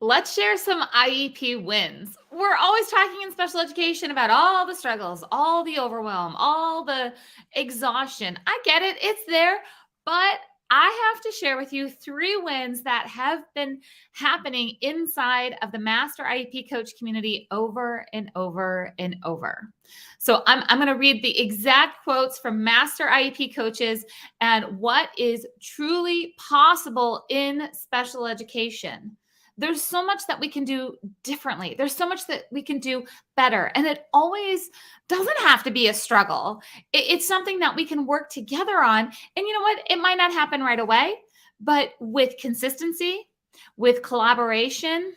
Let's share some IEP wins. We're always talking in special education about all the struggles, all the overwhelm, all the exhaustion. I get it, it's there, but I have to share with you 3 wins that have been happening inside of the Master IEP Coach community over and over and over. So I'm going to read the exact quotes from Master IEP coaches and what is truly possible in special education. There's so much that we can do differently. There's so much that we can do better. And it always doesn't have to be a struggle. It's something that we can work together on. And you know what? It might not happen right away, but with consistency, with collaboration,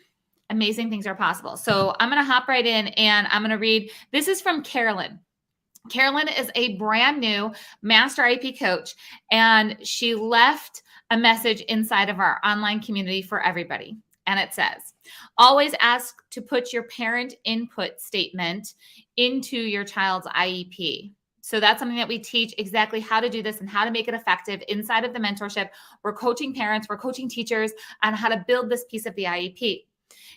amazing things are possible. So I'm going to hop right in and I'm going to read. This is from Carolyn. Carolyn is a brand new Master IEP coach, and she left a message inside of our online community for everybody. And it says, always ask to put your parent input statement into your child's IEP. So that's something that we teach exactly how to do this and how to make it effective inside of the mentorship. We're coaching parents, we're coaching teachers on how to build this piece of the IEP.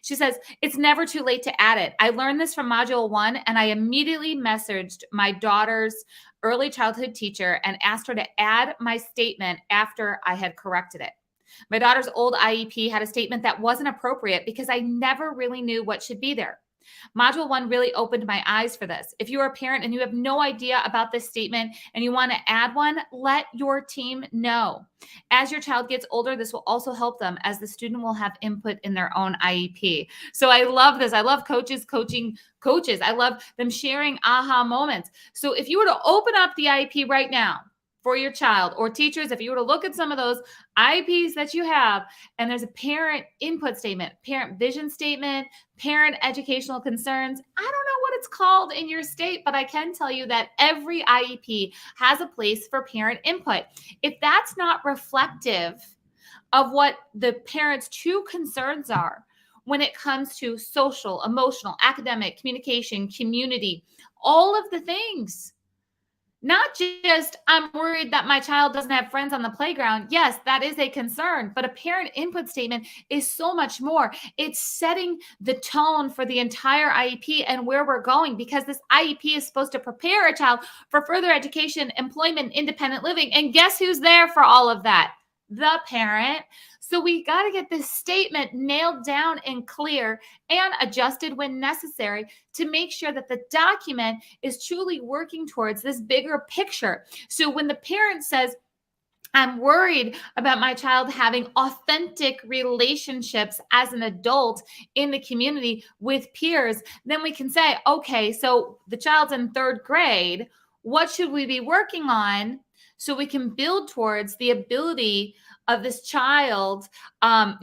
She says, it's never too late to add it. I learned this from Module 1, and I immediately messaged my daughter's early childhood teacher and asked her to add my statement after I had corrected it. My daughter's old IEP had a statement that wasn't appropriate because I never really knew what should be there. Module 1 really opened my eyes for this. If you're a parent and you have no idea about this statement and you want to add one, let your team know. As your child gets older, this will also help them as the student will have input in their own IEP. So I love this. I love coaches coaching coaches. I love them sharing aha moments. So if you were to open up the IEP right now, for your child, or teachers, if you were to look at some of those IEPs that you have, and there's a parent input statement, parent vision statement, parent educational concerns. I don't know what it's called in your state, but I can tell you that every IEP has a place for parent input. If that's not reflective of what the parent's true concerns are when it comes to social, emotional, academic, communication, community, all of the things, not just, I'm worried that my child doesn't have friends on the playground. Yes, that is a concern, but a parent input statement is so much more. It's setting the tone for the entire IEP and where we're going, because this IEP is supposed to prepare a child for further education, employment, independent living. And guess who's there for all of that? The parent. So we got to get this statement nailed down and clear and adjusted when necessary to make sure that the document is truly working towards this bigger picture. So when the parent says, I'm worried about my child having authentic relationships as an adult in the community with peers, then we can say, okay, so the child's in 3rd grade. What should we be working on so we can build towards the ability of this child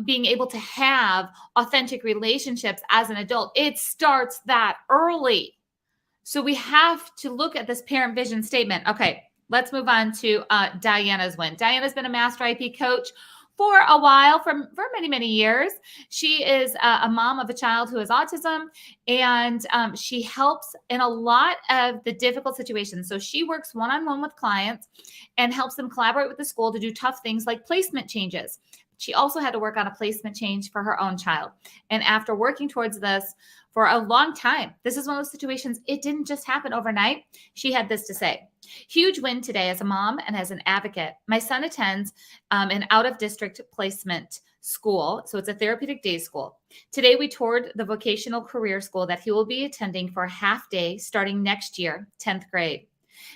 being able to have authentic relationships as an adult? It starts that early. So we have to look at this parent vision statement. Okay, let's move on to Diana's win. Diana's been a Master IEP coach for a while, for many, many years. She is a mom of a child who has autism, and she helps in a lot of the difficult situations. So she works one-on-one with clients and helps them collaborate with the school to do tough things like placement changes. She also had to work on a placement change for her own child. And after working towards this for a long time, this is one of those situations, it didn't just happen overnight. She had this to say. Huge win today as a mom and as an advocate. My son attends an out-of-district placement school. So it's a therapeutic day school. Today, we toured the vocational career school that he will be attending for a half day starting next year, 10th grade.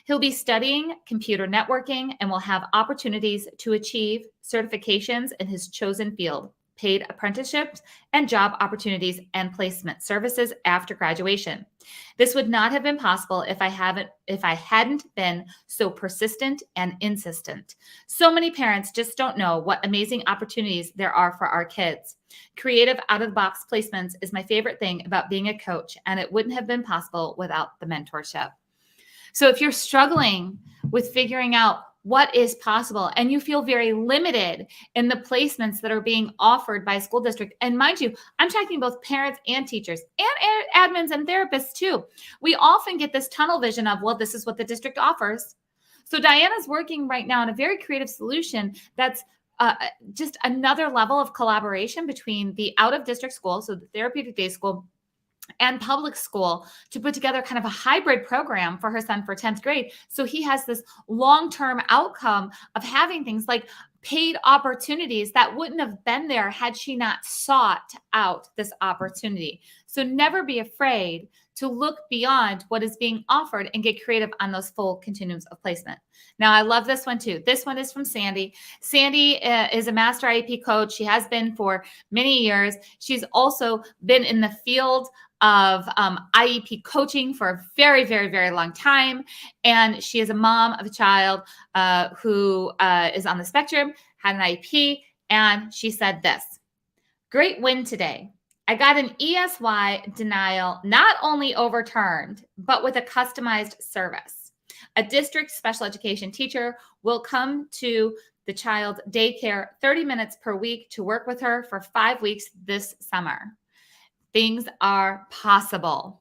He'll be studying computer networking and will have opportunities to achieve certifications in his chosen field, paid apprenticeships, and job opportunities and placement services after graduation. This would not have been possible if I hadn't been so persistent and insistent. So many parents just don't know what amazing opportunities there are for our kids. Creative out-of-the-box placements is my favorite thing about being a coach, and it wouldn't have been possible without the mentorship. So if you're struggling with figuring out what is possible and you feel very limited in the placements that are being offered by a school district, and mind you, I'm talking both parents and teachers and admins and therapists too. We often get this tunnel vision of, well, this is what the district offers. So Diana's working right now on a very creative solution that's just another level of collaboration between the out of district school, so the therapeutic day school, and public school to put together kind of a hybrid program for her son for 10th grade. So he has this long-term outcome of having things like paid opportunities that wouldn't have been there had she not sought out this opportunity. So never be afraid to look beyond what is being offered and get creative on those full continuums of placement. Now, I love this one too. This one is from Sandy. Sandy is a master IEP coach. She has been for many years. She's also been in the field of IEP coaching for a very, very, very long time. And she is a mom of a child who is on the spectrum, had an IEP, and she said this: great win today. I got an ESY denial not only overturned, but with a customized service. A district special education teacher will come to the child's daycare 30 minutes per week to work with her for 5 weeks this summer. Things are possible.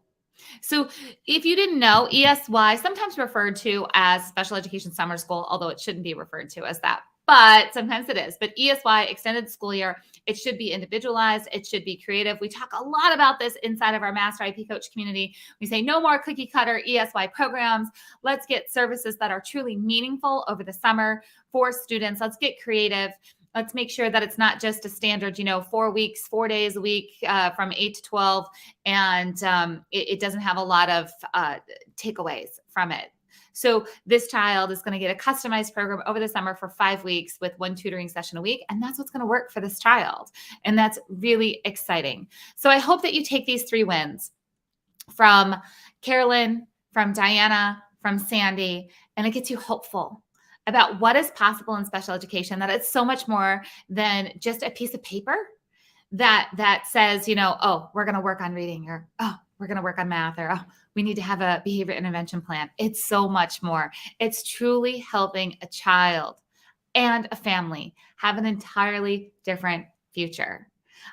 So if you didn't know, ESY, sometimes referred to as special education summer school, although it shouldn't be referred to as that, but sometimes it is. But ESY, extended school year, it should be individualized. It should be creative. We talk a lot about this inside of our Master IEP Coach community. We say no more cookie cutter ESY programs. Let's get services that are truly meaningful over the summer for students. Let's get creative. Let's make sure that it's not just a standard, 4 weeks, 4 days a week from 8 to 12. And it doesn't have a lot of takeaways from it. So this child is going to get a customized program over the summer for 5 weeks with 1 tutoring session a week. And that's what's going to work for this child. And that's really exciting. So I hope that you take these 3 wins from Carolyn, from Diana, from Sandy, and it gets you hopeful about what is possible in special education, that it's so much more than just a piece of paper that says, oh, we're going to work on reading, or, oh, we're going to work on math, or, oh, we need to have a behavior intervention plan. It's so much more. It's truly helping a child and a family have an entirely different future.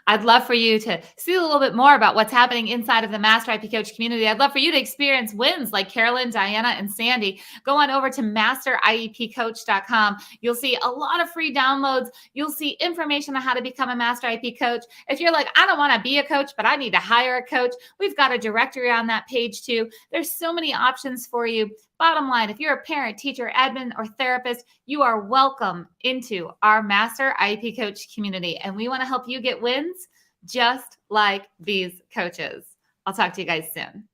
I'd love for you to see a little bit more about what's happening inside of the Master IEP Coach community. I'd love for you to experience wins like Carolyn, Diana, and Sandy. Go on over to masteriepcoach.com. You'll see a lot of free downloads. You'll see information on how to become a Master IEP Coach. If you're like, I don't want to be a coach, but I need to hire a coach, we've got a directory on that page too. There's so many options for you. Bottom line, if you're a parent, teacher, admin, or therapist, you are welcome into our Master IEP Coach community. And we want to help you get wins just like these coaches. I'll talk to you guys soon.